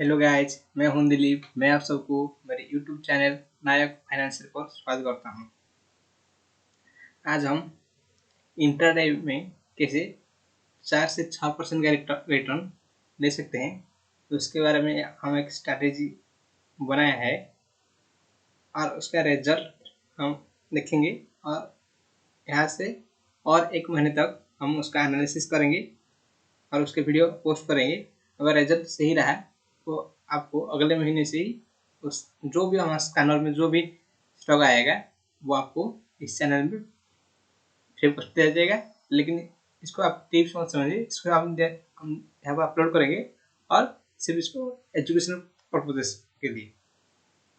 Hello guys, मैं हूं दिलीप। मैं आप सबको मेरे यूट्यूब चैनल नायक फाइनेंशियल पर स्वागत करता हूं। आज हम इंट्राडे में कैसे 4 से 6% का रिटर्न ले सकते हैं, तो उसके बारे में हम एक स्ट्रैटेजी बनाया है और उसका रिजल्ट हम देखेंगे। और यहाँ से और 1 महीने तक हम उसका एनालिसिस करेंगे और उसके वीडियो पोस्ट करेंगे। अगर रिजल्ट सही रहा तो आपको अगले महीने से ही उस जो भी हमारे स्कैनर में जो भी स्टॉक आएगा वो आपको इस चैनल में फ्री पोस्ट दिया जाएगा। लेकिन इसको आप टिप्स मत समझिए, इसको हम यहाँ पर अपलोड करेंगे और सिर्फ इसको एजुकेशनल पर्पजेस के लिए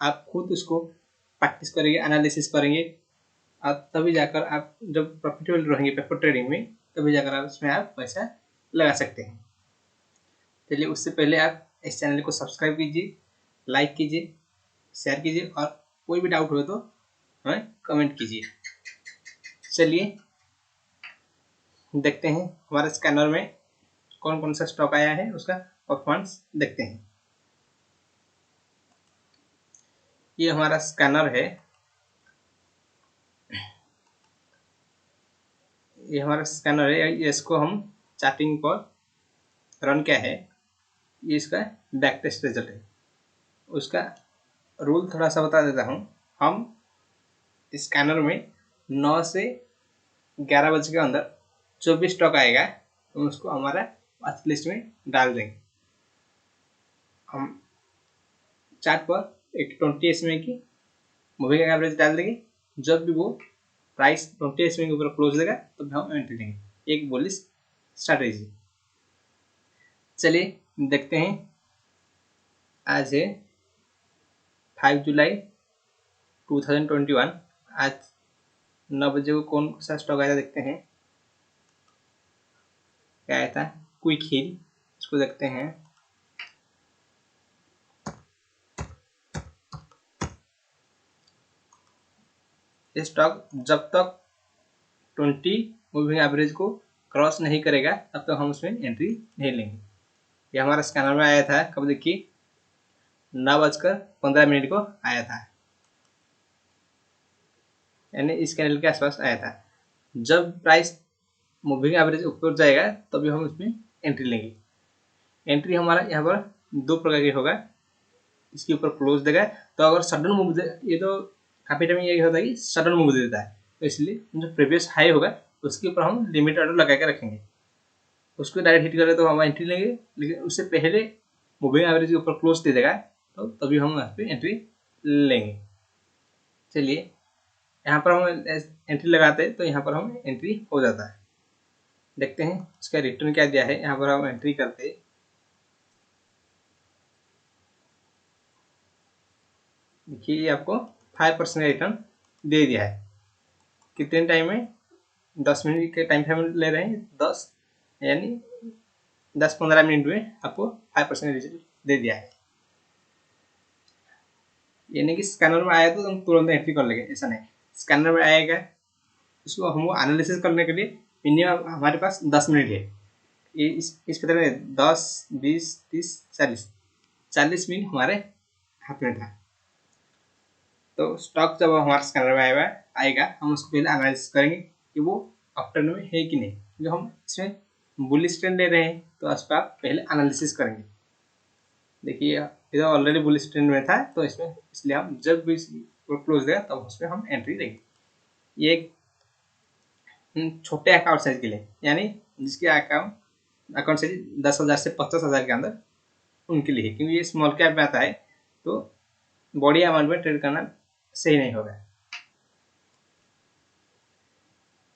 आप खुद उसको प्रैक्टिस करेंगे, एनालिसिस करेंगे और तभी जाकर आप जब प्रॉफिटेबल रहेंगे पेपर ट्रेडिंग में, तभी जाकर आप इसमें आप पैसा लगा सकते हैं। चलिए, उससे पहले आप इस चैनल को सब्सक्राइब कीजिए, लाइक कीजिए, शेयर कीजिए और कोई भी डाउट हो तो हमें कमेंट कीजिए। चलिए देखते हैं हमारे स्कैनर में कौन कौन सा स्टॉक आया है, उसका परफॉर्मेंस देखते हैं। ये हमारा स्कैनर है, ये हमारा स्कैनर है। इसको हम चार्टिंग पर रन किया है। ये इसका बैक टेस्ट रिजल्ट है। उसका रूल थोड़ा सा बता देता हूँ। हम स्कैनर में 9 से 11 बजे के अंदर जो भी स्टॉक आएगा तो उसको हमारा वॉच लिस्ट में डाल देंगे। हम चार्ट पर एक 20 SMA की मूविंग एवरेज डाल देंगे। जब भी वो प्राइस 20 SMA के ऊपर क्लोज देगा तो हम एंट्री लेंगे। एक बुलिश स्ट्रैटेजी। चलिए देखते हैं। आज है 5 जुलाई 2021। आज 9 बजे को कौन सा स्टॉक आया देखते हैं। क्या आया था? क्विक हिल। इसको देखते हैं। ये स्टॉक जब तक 20 मूविंग एवरेज को क्रॉस नहीं करेगा तब तक हम उसमें एंट्री नहीं लेंगे। ये हमारा स्कैनर में आया था, कब देखिए 9:15 को आया था, यानी इस कैंडल के आसपास आया था। जब प्राइस मूविंग एवरेज ऊपर जाएगा तभी हम उसमें एंट्री लेंगे। एंट्री हमारा यहाँ पर 2 प्रकार की होगा। इसके ऊपर क्लोज देगा तो अगर सडन मूव दे, ये तो काफी टाइम ये होता है कि सडन मूव दे देता है, तो इसलिए जो प्रीवियस हाई होगा उसके ऊपर हम लिमिट ऑर्डर लगा के रखेंगे। उसको डायरेक्ट हिट करें तो हम एंट्री लेंगे, लेकिन उससे पहले मूविंग एवरेज के ऊपर क्लोज दे देगा तो तभी हम यहाँ पे एंट्री लेंगे। चलिए, यहाँ पर हम एंट्री लगाते हैं तो यहाँ पर हम एंट्री हो जाता है। देखते हैं इसका रिटर्न क्या दिया है। यहाँ पर हम एंट्री करते हैं। देखिए ये आपको 5% रिटर्न दे दिया है। कितने टाइम में? 10 मिनट के टाइम फ्रेम ले रहे हैं। 10 यानी 10-15 मिनट में आपको 5% रिजल्ट दे दिया है। यानी कि स्कैनर में आया तो हम तुरंत एंट्री कर लेंगे, ऐसा नहीं। स्कैनर में आएगा, इसको हम एनालिसिस करने के लिए मिनिमम हमारे पास 10 मिनट है। ये इस क्षेत्र में 10, 20, 30, 40 मिनट हमारे हाथ में था। तो स्टॉक जब हमारे स्कैनर में आएगा हम उसको पहले एनालिसिस करेंगे कि वो अपटर्न में है कि नहीं। जो हम इसमें बुलिश ट्रेंड ले रहे हैं तो उसका आप पहले एनालिसिस करेंगे। देखिए इधर ऑलरेडी बुलिश ट्रेंड में था, तो इसमें इसलिए हम जब भी क्लोज देगा तब उसमें हम एंट्री देंगे। ये एक छोटे अकाउंट साइज के लिए, यानी जिसके अकाउंट साइज 10,000 से 50,000 के अंदर, उनके लिए। क्योंकि ये स्मॉल कैप में आता है तो बड़ी अमाउंट में ट्रेड करना सही नहीं होगा।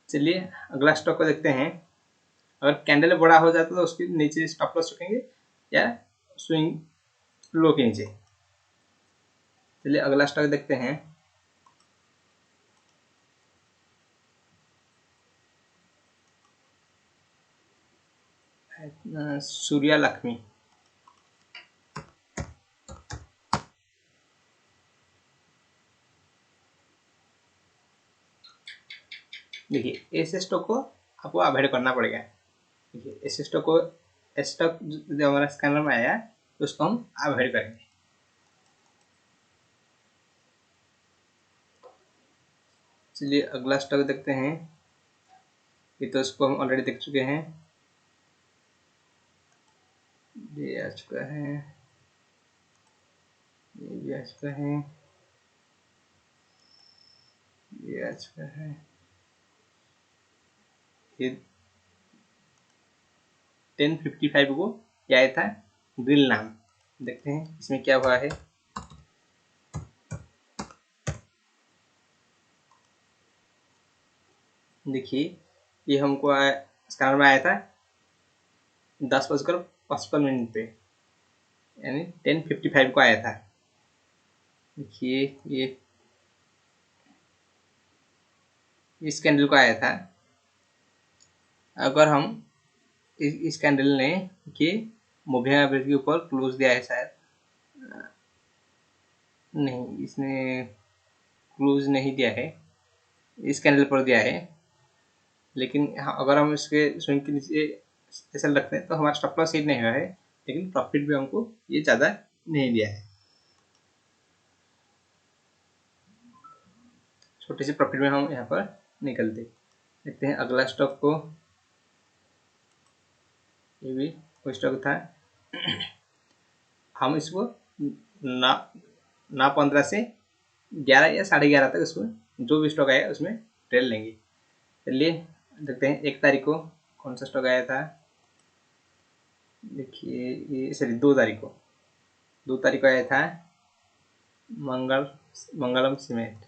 चलिए अगला स्टॉक को देखते हैं। अगर कैंडल बड़ा हो जाता है तो उसके नीचे स्टॉप लॉस रखेंगे या स्विंग लो के नीचे। चलिए अगला स्टॉक देखते हैं। सूर्या लक्ष्मी। देखिए ऐसे स्टॉक को आपको अवॉइड करना पड़ेगा। देखिए ऐसे स्टॉक को, स्टॉक जो हमारा स्कैनर में आया तो उसको हम अवॉइड करेंगे। चलिए अगला स्टॉक देखते हैं। ये तो इसको हम ऑलरेडी देख चुके हैं, ये आ चुका है, ये भी आ चुका है, ये आ चुका है। ये 10:55 को ये आया था ग्रिल नाम। देखते हैं इसमें क्या हुआ है। देखिए ये हमको स्कैनर में आया था 10:55 पे, यानी 10:55 को आया था। देखिए ये इस कैंडल को आया था। अगर हम इस कैंडल ने कि मूविंग एवरेज के ऊपर क्लोज दिया है, शायद नहीं, इसने क्लोज नहीं दिया है, इस कैंडल पर दिया है। लेकिन अगर हम इसके स्विंग के नीचे ऐसा रखते हैं तो हमारा स्टॉप लॉस हिट नहीं हुआ है, लेकिन प्रॉफिट भी हमको ये ज़्यादा नहीं दिया है। छोटे से प्रॉफिट में हम यहाँ पर निकलते। देखते हैं अगला स्टॉक को। ये भी कोई स्टॉक था। हम इसको ना 15 से 11 या 11:30 तक इसको जो भी स्टॉक आया उसमें ट्रेड लेंगे। चलिए देखते हैं 1 तारीख को कौन सा स्टॉक आया था। देखिए ये सॉरी 2 तारीख को, 2 तारीख को आया था मंगलम सीमेंट।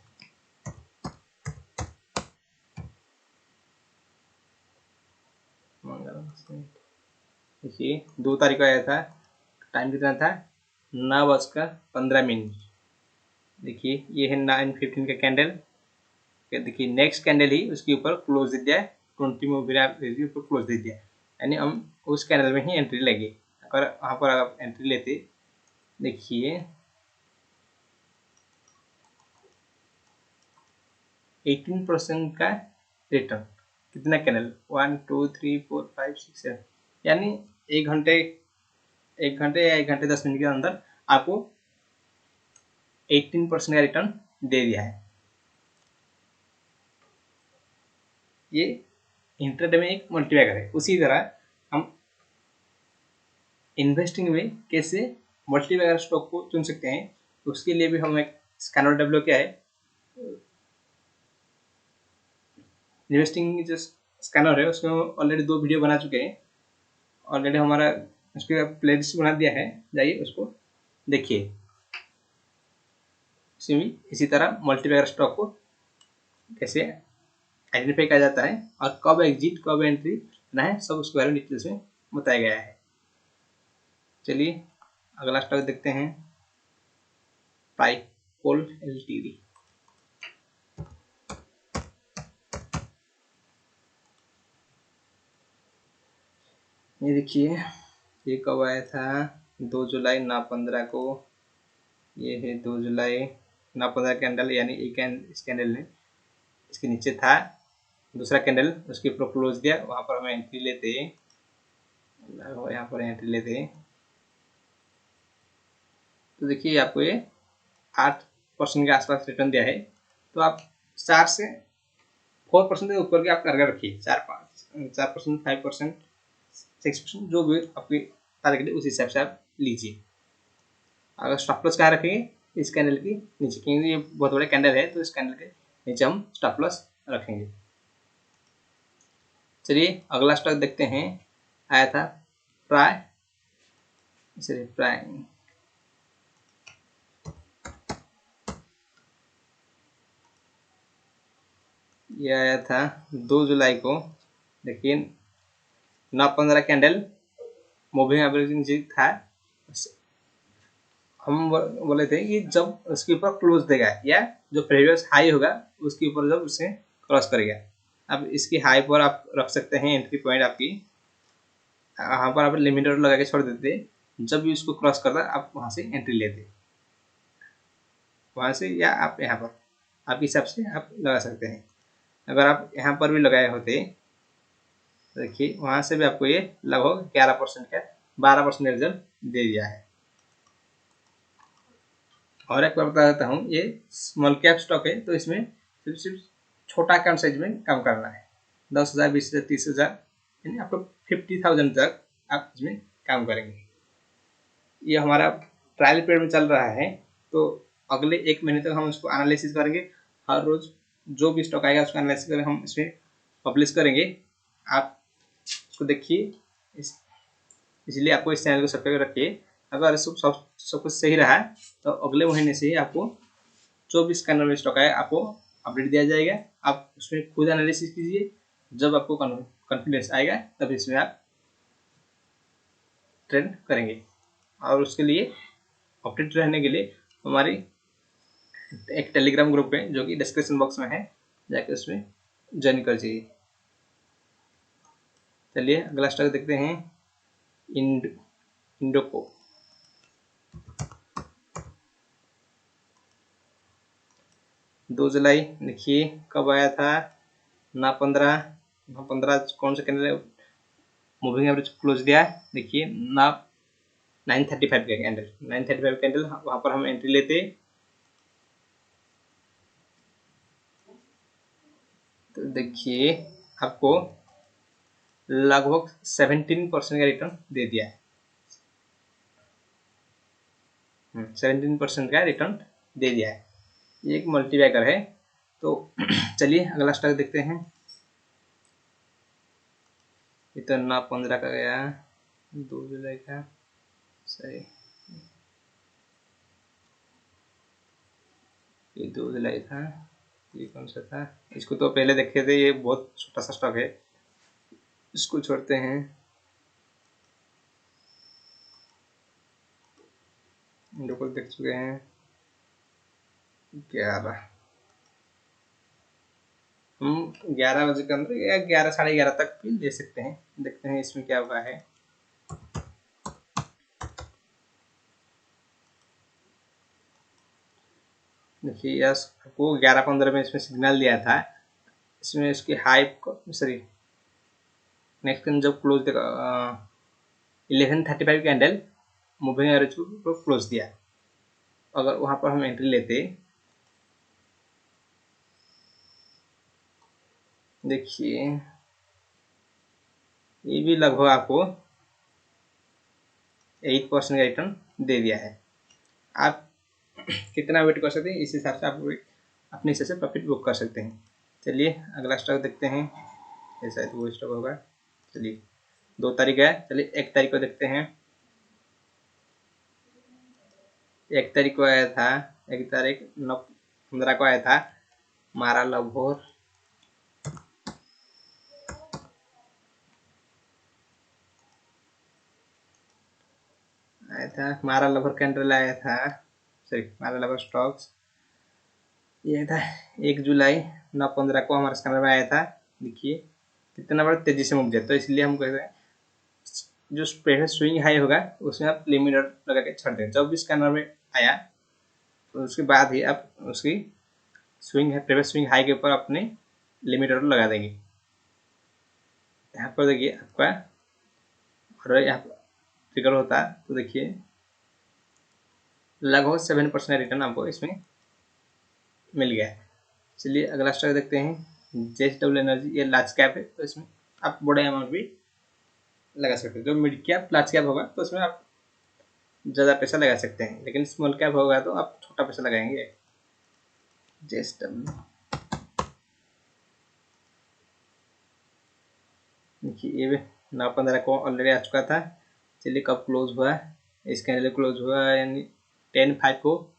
देखिए 2 तारीख को आया था, टाइम कितना था 9:15। देखिए ये है 9:15 का कैंडल। देखिए नेक्स्ट कैंडल ही उसके ऊपर क्लोज दे दिया है, 20 मूविंग एवरेज के ऊपर क्लोज दे दिया, यानी हम उस कैंडल में ही एंट्री लेंगे। अगर वहाँ पर आप एंट्री लेते, देखिए 18% का रिटर्न, कितना कैंडल 1 2 3 4 5 6 7, यानी 1 घंटे या 1 घंटे 10 मिनट के अंदर आपको 18% का रिटर्न दे दिया है। ये इंट्राडे में एक मल्टीप्लायर है। उसी तरह हम इन्वेस्टिंग में कैसे मल्टीप्लायर स्टॉक को चुन सकते हैं, उसके लिए भी हम एक स्कैनर डेवलप किया है। इन्वेस्टिंग जो स्कैनर है उसमें ऑलरेडी 2 वीडियो बना चुके हैं, ऑलरेडी हमारा उसके प्लेलिस्ट बना दिया है, जाइए उसको देखिए। इसी तरह मल्टीप्लायर स्टॉक को कैसे आइडेंटिफाई किया जाता है और कब एग्जिट कब एंट्री करना है, सब उसके बारे में डिटेल्स में बताया गया है। चलिए अगला स्टॉक देखते हैं, ट्राइकोल एलटीडी। ये देखिए ये कब आया था 2 जुलाई 9:15 को। ये है 2 जुलाई 9:15 कैंडल, यानी इस कैंडल ने इसके नीचे था, दूसरा कैंडल उसके ऊपर क्लोज दिया, वहाँ पर हम एंट्री लेते, यहाँ पर एंट्री लेते। तो देखिए आपको ये 8% के आसपास रिटर्न दिया है। तो आप 4 से 4% के ऊपर के आप टारगेट रखिए, 4%, 5%, 6%, जो भी आपकी टारगेट है उस हिसाब से आप लीजिए। अगर स्टॉप लॉस कहाँ रखेंगे, इस कैंडल की नीचे, क्योंकि ये बहुत बड़ा कैंडल है तो इस कैंडल के नीचे हम स्टॉप लॉस रखेंगे। चलिए अगला स्टॉक देखते हैं, आया था प्राइम, ये आया था 2 जुलाई को। देखिए 9:15 कैंडल मूविंग एवरेज नीचे था। हम बोले थे कि जब उसके ऊपर क्लोज देगा या जो प्रीवियस हाई होगा उसके ऊपर जब उसे क्रॉस करेगा। अब इसकी हाई पर आप रख सकते हैं एंट्री पॉइंट आपकी, यहाँ पर आप लिमिट ऑर्डर लगा के छोड़ देते, जब भी उसको क्रॉस करता आप वहाँ से एंट्री लेते, वहाँ से, या आप यहाँ पर आपके हिसाब से आप लगा सकते हैं। अगर आप यहाँ पर भी लगाए होते, देखिए वहाँ से भी आपको ये लगभग 11% का 12% रिजल्ट दे दिया है। और एक बार बता देता हूँ, ये स्मॉल कैप स्टॉक है, तो इसमें सिर्फ छोटा अकाउंट साइज में काम करना है। 10,000, 20,000, 30,000, यानी आप लोग 50,000 तक आप इसमें काम करेंगे। ये हमारा ट्रायल पीरियड में चल रहा है, तो अगले 1 महीने तक हम उसको एनालिसिस करेंगे। हर रोज जो भी स्टॉक आएगा उसका एनालिसिस करेंगे, हम इसमें पब्लिश करेंगे। आप उसको देखिए, इसलिए आपको इस चैनल को सब्सक्राइब रखिए। अगर सब कुछ सही रहा तो अगले महीने से ही आपको जो भी स्कैनर में स्टॉक आए आपको अपडेट दिया जाएगा। आप उसमें खुद एनालिसिस कीजिए, जब आपको कॉन्फिडेंस आएगा तब इसमें आप ट्रेड करेंगे। और उसके लिए अपडेट रहने के लिए हमारी एक टेलीग्राम ग्रुप है जो कि डिस्क्रिप्शन बॉक्स में है, जाके उसमें ज्वाइन कर जाइए। चलिए अगला स्टॉक देखते हैं, इंडोको। 2 जुलाई देखिए कब आया था, ना 15 कौन सा कैंडल मूविंग एवरेज क्लोज दिया है, देखिए ना 935 का कैंडल, 935 कैंडल, वहां पर हम एंट्री लेते तो देखिए आपको लगभग 17% का रिटर्न दे दिया है। 17% का रिटर्न दे दिया है। ये एक मल्टीबैगर है। तो चलिए अगला स्टॉक देखते हैं। इतना 15 का गया, 2 जुलाई का, सही, ये 2 जुलाई था। ये कौन सा था, इसको तो पहले देखे थे, ये बहुत छोटा सा स्टॉक है, इसको छोड़ते हैं। इंडोको देख चुके हैं 11, हम 11 बजे के अंदर या 11 साढ़े 11 तक भी ले सकते हैं। देखते हैं इसमें क्या हुआ है। देखिए यस, आपको 11:15 में इसमें सिग्नल दिया था, इसमें इसकी हाइप सॉरी नेक्स्ट जब क्लोज देखा 11:35 कैंडल मूविंग एवरेज को क्लोज दिया। अगर वहां पर हम एंट्री लेते, देखिए ये भी लगभग आपको 8% का रिटर्न दे दिया है। आप कितना वेट कर सकते हैं, इस हिसाब से आप अपने हिसाब से प्रॉफिट बुक कर सकते हैं। चलिए अगला स्टॉक देखते हैं, ऐसा है तो वो स्टॉक होगा। चलिए 2 तारीख है, चलिए 1 तारीख को देखते हैं। 1 तारीख को आया था, 1 तारीख 9/15 को आया था, मारा लगभग आया था, मारा लगभग कैंडल आया था, सॉरी मारा लगभग स्टॉक्स ये था 1 जुलाई 9/15 को हमारे स्कैनर में आया था। देखिए कितना बड़ा तेजी से मूव दिया, तो इसलिए हम कहते हैं जो पहले स्विंग हाई होगा उसमें आप लिमिट लगा के छोड़ दें। जब भी स्कैनर में आया तो उसके बाद ही आप उसकी स्विंग है प्रीवियस स्विंग हाई के ऊपर अपने लिमिट ऑर्डर लगा देंगे। यहाँ पर देखिए आपका ऑर्डर यहाँ पर ट्रिगर होता है, तो देखिए लगभग 7% रिटर्न आपको इसमें मिल गया है। चलिए अगला स्टॉक देखते हैं, JSW एनर्जी। ये लार्ज कैप है, तो इसमें आप बड़े अमाउंट भी लगा सकते हैं। जो मिड कैप लार्ज कैप होगा तो उसमें आप ज़्यादा पैसा लगा सकते हैं, लेकिन स्मॉल कैप होगा तो आप छोटा पैसा लगाएंगे। JSW देखिए ये 9/15 को ऑलरेडी आ चुका था। चलिए कब क्लोज हुआ, इसके अंदर क्लोज हुआ यानी 10/5 को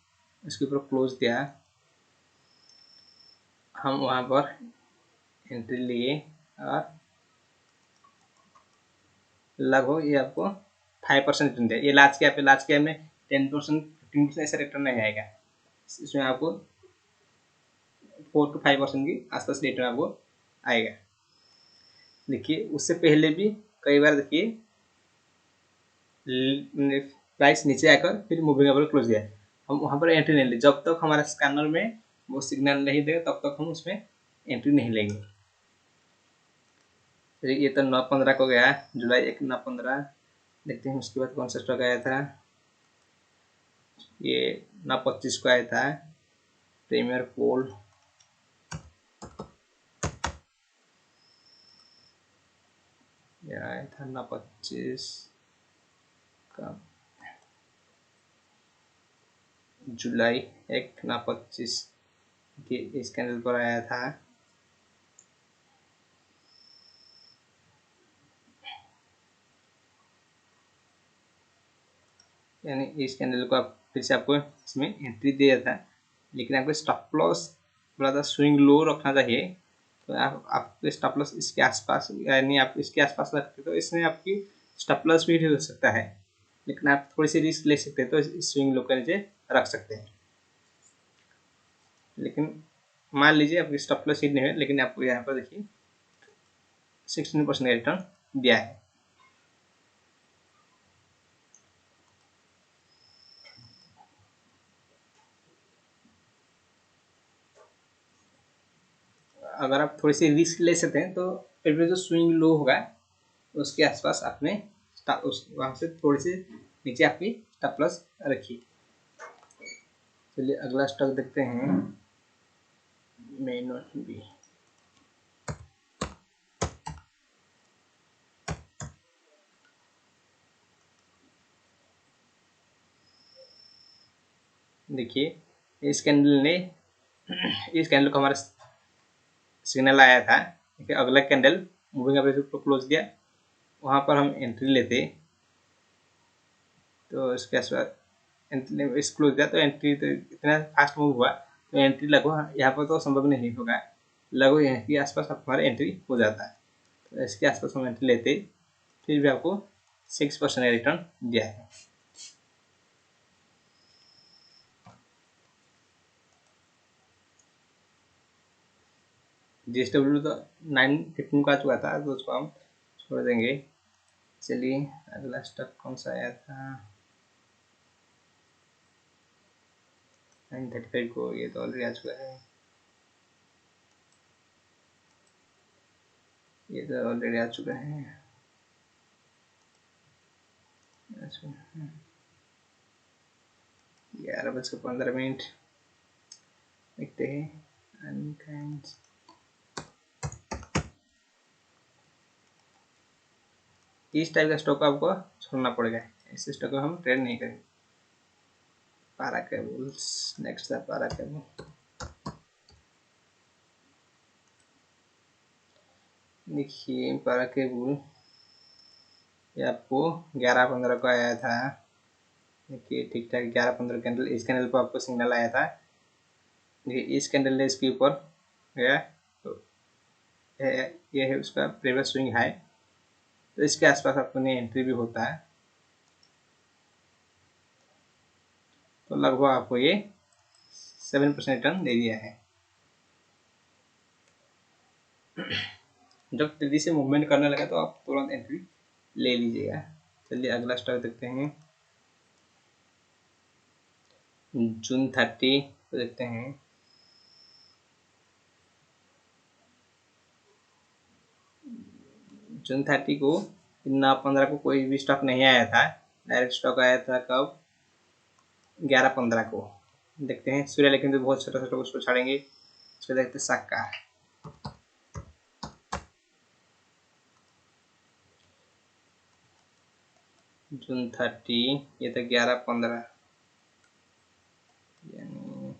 इसके ऊपर क्लोज दिया, हम वहाँ पर एंट्री लिए और लगभग ये आपको 5% रिटर्न दिया। ये लार्ज कैप है, लार्ज कैप में 10%, 15% ऐसा रिटर्न नहीं आएगा, इसमें आपको 4 to 5% की आसपास रिटर्न आपको आएगा। देखिए उससे पहले भी कई बार देखिए प्राइस नीचे आकर फिर मूविंग एवरेज क्लोज दिया, हम वहाँ पर एंट्री नहीं ले, जब तक हमारा स्कैनर में वो सिग्नल नहीं देगा तब तक हम उसमें एंट्री नहीं लेंगे। ये तो 9/15 को गया, जुलाई 1 9/15। देखते हैं उसके बाद कौन सा स्टॉक आया था। ये ना 25 को आया था। प्रीमियर पोल ये आया था ना 25 का जुलाई 1 ना 25 के इस कैंडल पर आया था। यानी इस कैंडल को आप फिर से आपको इसमें एंट्री दिया था, लेकिन आपको स्टॉप लॉस थोड़ा सा स्विंग लो रखना चाहिए। तो आपको स्टॉप लॉस इसके आसपास, यानी आप इसके आसपास रखते तो इसमें आपकी स्टॉप लॉस भी हो सकता है, लेकिन आप थोड़ी सी रिस्क ले सकते हैं तो इस स्विंग लो के नीचे रख सकते हैं। लेकिन मान लीजिए आपकी स्टॉप लॉस हिट नहीं है, लेकिन आपको यहाँ पर देखिए 16% का रिटर्न दिया है। अगर आप थोड़ी सी रिस्क ले सकते हैं तो फिर भी जो स्विंग लो होगा उसके आसपास आपने वहाँ से थोड़ी सी नीचे आपकी स्टॉप लॉस रखिए। चलिए अगला स्टॉक देखते हैं, मेन बी। देखिए इस कैंडल को हमारा सिग्नल आया था। देखिए अगला कैंडल मूविंग एवरेज को क्लोज दिया, वहाँ पर हम एंट्री लेते तो इसके आसपास एंट्री इस क्लोज दिया तो एंट्री तो इतना फास्ट मूव हुआ तो एंट्री लगभग यहाँ पर तो संभव नहीं होगा, लगभग यहाँ के आसपास हमारा एंट्री हो जाता है। तो इसके आसपास हम एंट्री लेते, फिर भी आपको 6% का रिटर्न दिया है। JSW तो 915 का आ चुका था तो उसको हम छोड़ देंगे। चलिए अगला स्टॉक कौन सा आया था, 935 को, ये तो ऑलरेडी आ चुका है, ये तो ऑलरेडी आ चुका है। 11:15 देखते हैं। इस टाइप का स्टॉक आपको छोड़ना पड़ेगा, इस स्टॉक को हम ट्रेड नहीं करेंगे। पारा केबल्स नेक्स्ट था, पारा केबल। देखिए पारा केबल ये आपको 11:15 को आया था। देखिए ठीक ठाक 11:15 कैंडल, इस कैंडल पर आपको सिग्नल आया था। देखिए इस कैंडल ने इसके ऊपर गया तो ये है उसका प्रीवियस स्विंग हाई, तो इसके आसपास अपने एंट्री भी होता है तो लगभग आपको ये 7% रिटर्न दे दिया है। जब तेजी से मूवमेंट करने लगा तो आप तुरंत एंट्री ले लीजिएगा। चलिए अगला स्टॉक देखते हैं, जून 30 को देखते हैं। जून 30 को 15 को कोई भी स्टॉक नहीं आया था, डायरेक्ट स्टॉक आया था कब, 11:15 को। देखते हैं सूर्य लेकिन तो बहुत छोटा छोटा उसको छाड़ेंगे, उसको देखते सक्का। जून 30 ये था 11:15, यानी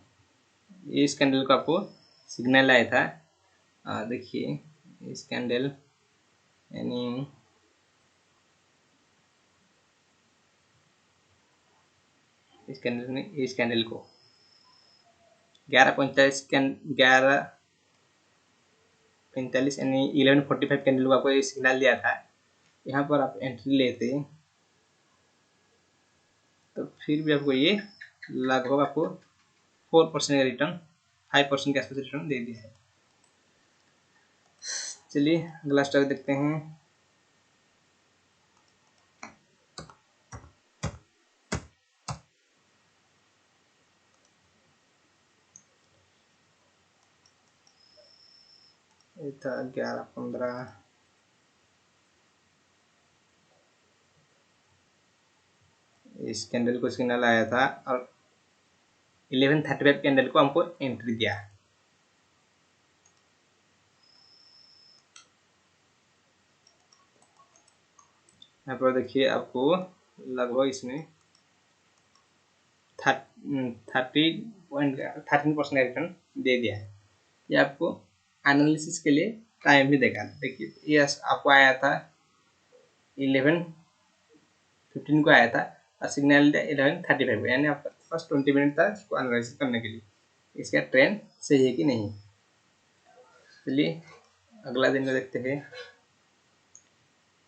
इस कैंडल को आपको सिग्नल आया था। देखिए इस कैंडल यानी इस कैंडल को 11:45 यानी 11:45 कैंडल को आपको ये सिग्नल दिया था। यहाँ पर आप एंट्री लेते तो फिर भी आपको ये लगभग आपको 4% का रिटर्न, 5% के आसपास रिटर्न दे दिया है। चलिए अगला स्टॉक देखते हैं, ये था 11:15। इस कैंडल को सिग्नल आया था और 11:35 कैंडल को हमको एंट्री दिया। यहाँ पर देखिए आपको लगभग इसमें 13% रिटर्न दे दिया है। ये आपको एनालिसिस के लिए टाइम भी देगा। देखिए ये आपको आया था 11:15 को आया था और सिग्नल दिया 11:35 को, यानी आपका पास 20 मिनट था इसको एनालिसिस करने के लिए इसका ट्रेंड सही है कि नहीं। चलिए अगला दिन में देखते हैं।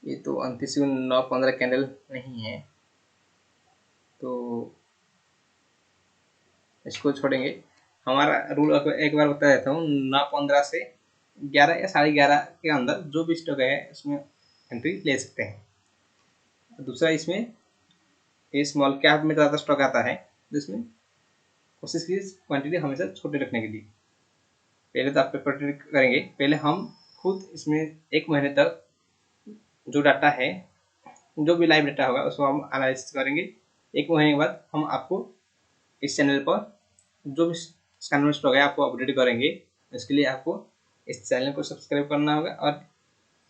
ये तो 29:15 कैंडल नहीं है, तो इसको छोड़ेंगे। हमारा रूल एक बार बता देता हूँ, 9:15 से 11 या 11:30 के अंदर जो भी स्टॉक है उसमें एंट्री ले सकते हैं। दूसरा इसमें ये स्मॉल कैप में ज़्यादा स्टॉक आता है, जिसमें कोशिश की क्वांटिटी हमेशा छोटे रखने के लिए। पहले तो आप पेपर ट्रेड करेंगे, पहले हम खुद इसमें 1 महीने तक जो डाटा है, जो भी लाइव डाटा होगा उसको हम एनालिसिस करेंगे। 1 महीने के बाद हम आपको इस चैनल पर जो भी स्कैनर स्टॉक है आपको अपडेट करेंगे। इसके लिए आपको इस चैनल को सब्सक्राइब करना होगा और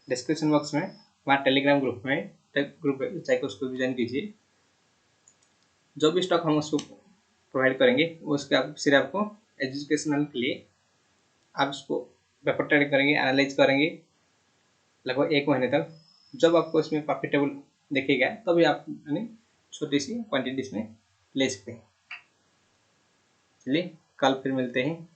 डिस्क्रिप्शन बॉक्स में हमारा टेलीग्राम ग्रुप है, चाहे उसको भी ज्वाइन कीजिए। जो भी स्टॉक हम उसको प्रोवाइड करेंगे वो उसका सिर्फ आपको एजुकेशनल के लिए आप उसको पेपर ट्रेड करेंगे, एनालाइज करेंगे लगभग 1 महीने तक। जब आपको इसमें प्रॉफिटेबल दिखेगा तभी आप छोटी सी क्वांटिटी इसमें ले सकते हैं। चलिए कल फिर मिलते हैं।